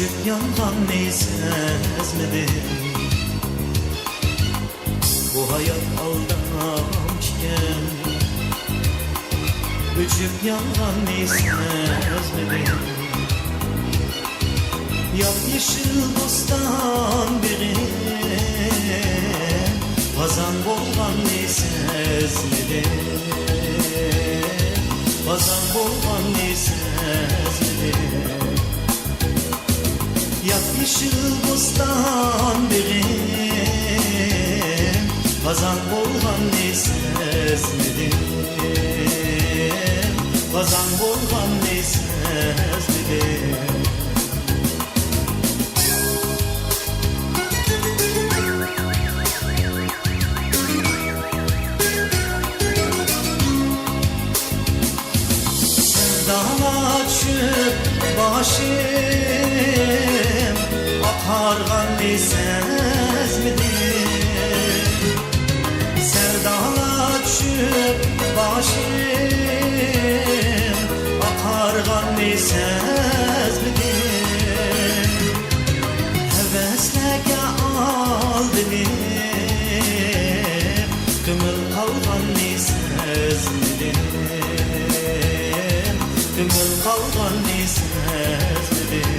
Öçüp yangan neysezmedim. Bu hayat aldamçken öçüp yangan neysezmedim. Yap-yeşil bostan biri Hazan bolgan neysezmedim. Hazan bolgan neysezmedim. Yap-yeşil bostan biri Hazan bolgan neysezmedim. Hazan bolgan neysezmedim. Sevdana çöp başım Akargan neysezmedim. Sevdana çöp başım Akargan neysezmedim. Heveslega al dilim Kımıl kalgan neysezmedim. Kımıl kalgan neysezmedim.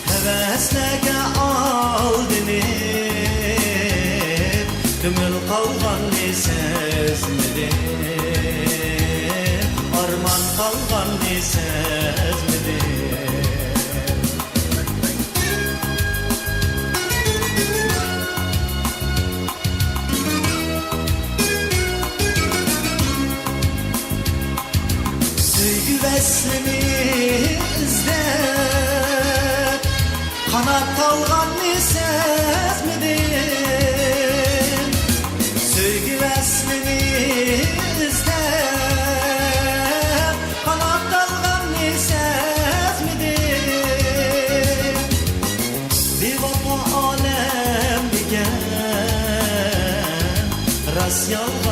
Heveslega al dilim Kımıl kalgan neysezmedim. Arman kalgan neysezmedim. Söygü veslini izlep Kanat algan neysezmedim. Söygü veslini izlep Kanat algan neysezmedim. Bir vapa alem digen Ras yalgan